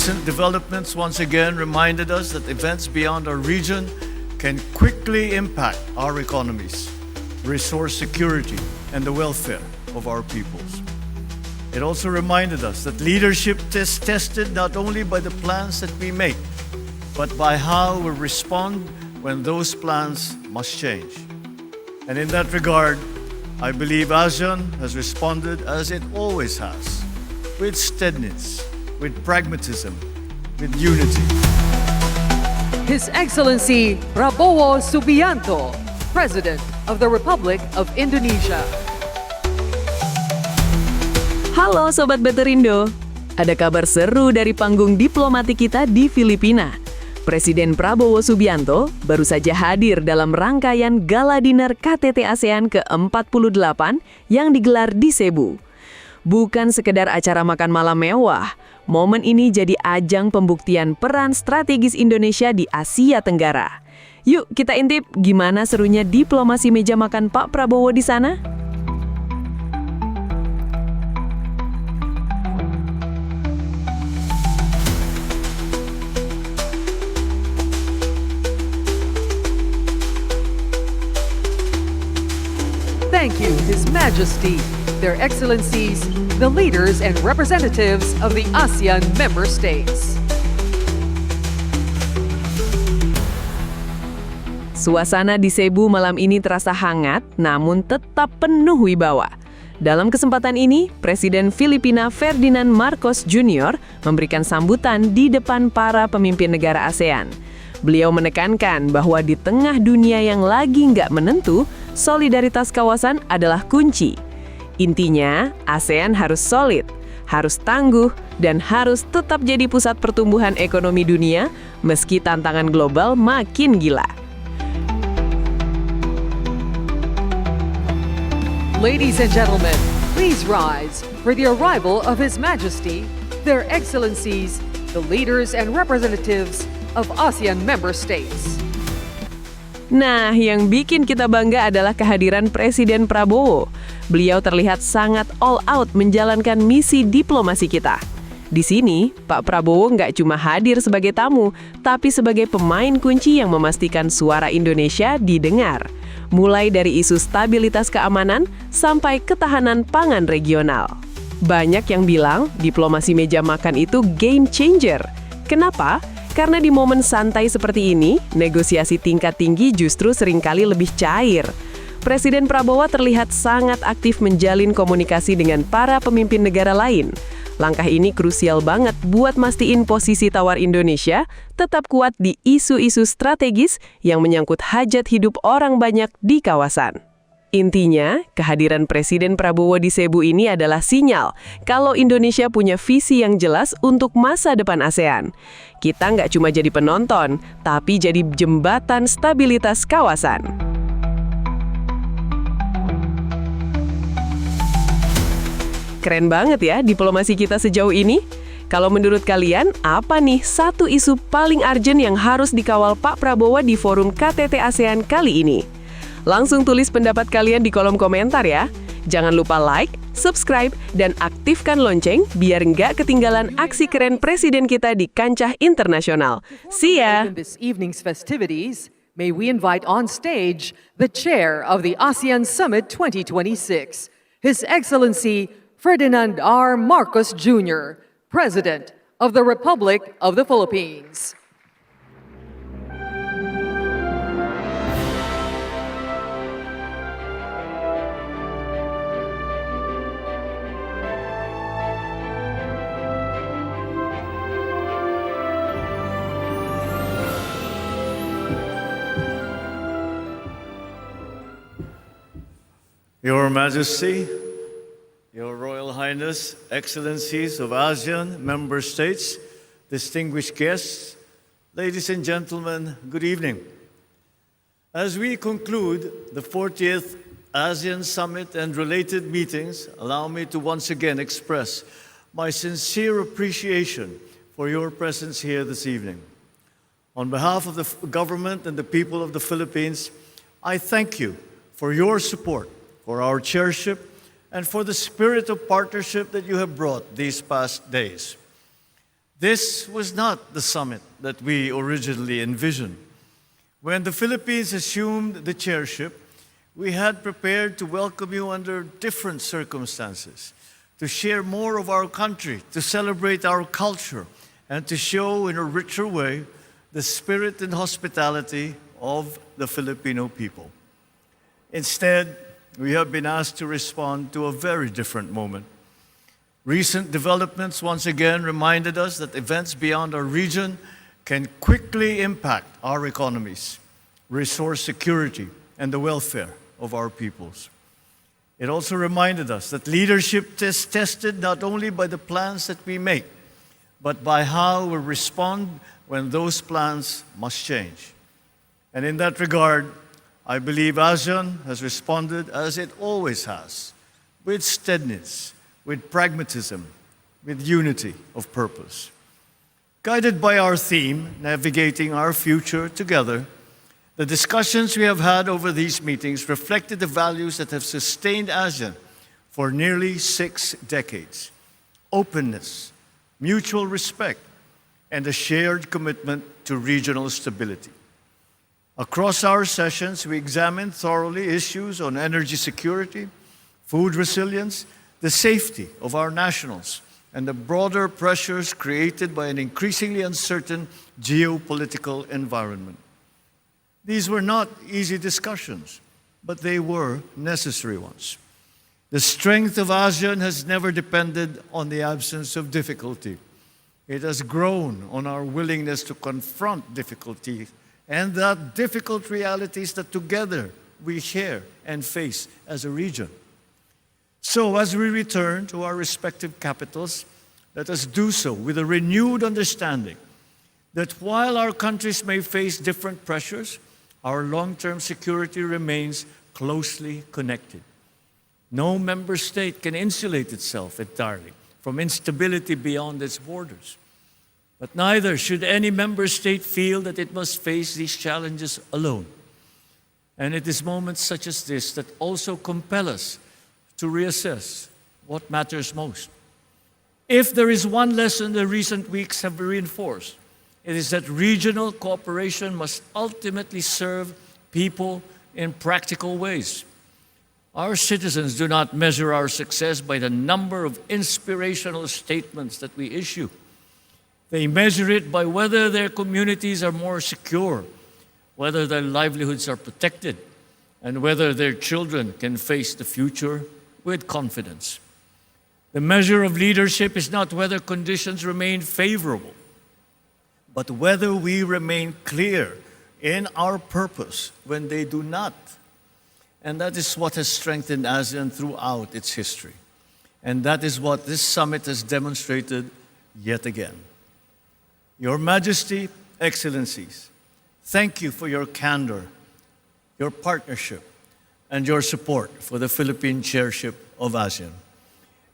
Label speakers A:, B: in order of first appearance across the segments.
A: Recent developments once again reminded us that events beyond our region can quickly impact our economies, resource security, and the welfare of our peoples. It also reminded us that leadership is tested not only by the plans that we make, but by how we respond when those plans must change. And in that regard, I believe ASEAN has responded as it always has, with steadiness, with pragmatism, with unity.
B: His Excellency Prabowo Subianto, President of the Republic of Indonesia.
C: Halo Sobat Beterindo, ada kabar seru dari panggung diplomatik kita di Filipina. Presiden Prabowo Subianto baru saja hadir dalam rangkaian Gala Dinner KTT ASEAN ke-48 yang digelar di Cebu. Bukan sekedar acara makan malam mewah, momen ini jadi ajang pembuktian peran strategis Indonesia di Asia Tenggara. Yuk kita intip gimana serunya diplomasi meja makan Pak Prabowo di sana.
B: Thank you, His Majesty, Their Excellencies, the leaders and representatives of the ASEAN member states.
C: Suasana di Cebu malam ini terasa hangat, namun tetap penuh wibawa. Dalam kesempatan ini, Presiden Filipina Ferdinand Marcos Jr. memberikan sambutan di depan para pemimpin negara ASEAN. Beliau menekankan bahwa di tengah dunia yang lagi nggak menentu, solidaritas kawasan adalah kunci. Intinya, ASEAN harus solid, harus tangguh, dan harus tetap jadi pusat pertumbuhan ekonomi dunia meski tantangan global makin gila.
B: Ladies and gentlemen, please rise for the arrival of His Majesty, Their Excellencies, the leaders and representatives of ASEAN member states.
C: Nah, yang bikin kita bangga adalah kehadiran Presiden Prabowo. Beliau terlihat sangat all out menjalankan misi diplomasi kita. Di sini, Pak Prabowo nggak cuma hadir sebagai tamu, tapi sebagai pemain kunci yang memastikan suara Indonesia didengar. Mulai dari isu stabilitas keamanan sampai ketahanan pangan regional. Banyak yang bilang diplomasi meja makan itu game changer. Kenapa? Karena di momen santai seperti ini, negosiasi tingkat tinggi justru seringkali lebih cair. Presiden Prabowo terlihat sangat aktif menjalin komunikasi dengan para pemimpin negara lain. Langkah ini krusial banget buat mastiin posisi tawar Indonesia tetap kuat di isu-isu strategis yang menyangkut hajat hidup orang banyak di kawasan. Intinya, kehadiran Presiden Prabowo di Cebu ini adalah sinyal kalau Indonesia punya visi yang jelas untuk masa depan ASEAN. Kita nggak cuma jadi penonton, tapi jadi jembatan stabilitas kawasan. Keren banget ya diplomasi kita sejauh ini. Kalau menurut kalian, apa nih satu isu paling urgent yang harus dikawal Pak Prabowo di forum KTT ASEAN kali ini? Langsung tulis pendapat kalian di kolom komentar ya. Jangan lupa like, subscribe, dan aktifkan lonceng biar nggak ketinggalan aksi keren presiden kita di kancah internasional. See ya!
B: In this evening's festivities, may we invite on stage the chair of the ASEAN Summit 2026, His Excellency Ferdinand R. Marcos Jr., President of the Republic of the Philippines.
A: Your Majesty, Your Royal Highness, Excellencies of ASEAN member states, distinguished guests, ladies and gentlemen, good evening. As we conclude the 40th ASEAN Summit and related meetings, allow me to once again express my sincere appreciation for your presence here this evening. On behalf of the government and the people of the Philippines, I thank you for your support, for our chairship, and for the spirit of partnership that you have brought these past days. This was not the summit that we originally envisioned. When the Philippines assumed the chairship, we had prepared to welcome you under different circumstances, to share more of our country, to celebrate our culture, and to show in a richer way the spirit and hospitality of the Filipino people. Instead, we have been asked to respond to a very different moment. Recent developments once again reminded us that events beyond our region can quickly impact our economies, resource security, and the welfare of our peoples. It also reminded us that leadership is tested not only by the plans that we make, but by how we respond when those plans must change. And in that regard, I believe ASEAN has responded as it always has, with steadiness, with pragmatism, with unity of purpose. Guided by our theme, Navigating Our Future Together, the discussions we have had over these meetings reflected the values that have sustained ASEAN for nearly 6 decades: openness, mutual respect, and a shared commitment to regional stability. Across our sessions, we examined thoroughly issues on energy security, food resilience, the safety of our nationals, and the broader pressures created by an increasingly uncertain geopolitical environment. These were not easy discussions, but they were necessary ones. The strength of ASEAN has never depended on the absence of difficulty. It has grown on our willingness to confront difficulty and the difficult realities that together we share and face as a region. So as we return to our respective capitals, let us do so with a renewed understanding that while our countries may face different pressures, our long-term security remains closely connected. No member state can insulate itself entirely from instability beyond its borders. But neither should any member state feel that it must face these challenges alone. And it is moments such as this that also compel us to reassess what matters most. If there is one lesson the recent weeks have reinforced, it is that regional cooperation must ultimately serve people in practical ways. Our citizens do not measure our success by the number of inspirational statements that we issue. They measure it by whether their communities are more secure, whether their livelihoods are protected, and whether their children can face the future with confidence. The measure of leadership is not whether conditions remain favorable, but whether we remain clear in our purpose when they do not. And that is what has strengthened ASEAN throughout its history. And that is what this summit has demonstrated yet again. Your Majesty, Excellencies, thank you for your candor, your partnership, and your support for the Philippine chairship of ASEAN.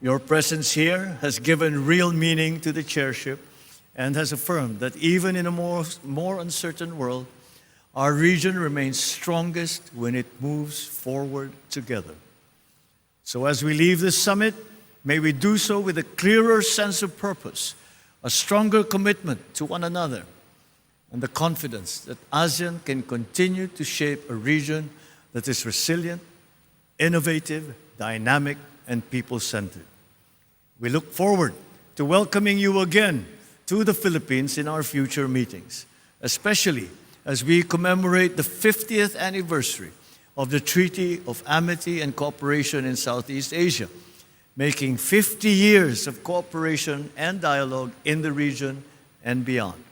A: Your presence here has given real meaning to the chairship and has affirmed that even in a more uncertain world, our region remains strongest when it moves forward together. So as we leave this summit, may we do so with a clearer sense of purpose, a stronger commitment to one another, and the confidence that ASEAN can continue to shape a region that is resilient, innovative, dynamic, and people-centered. We look forward to welcoming you again to the Philippines in our future meetings, especially as we commemorate the 50th anniversary of the Treaty of Amity and Cooperation in Southeast Asia, making 50 years of cooperation and dialogue in the region and beyond.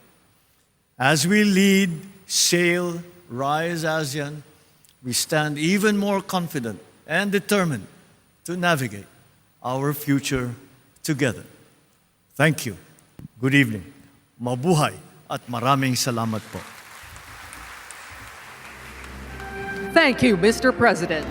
A: As we lead, sail, rise ASEAN, we stand even more confident and determined to navigate our future together. Thank you. Good evening. Mabuhay at maraming salamat po.
B: Thank you, Mr. President.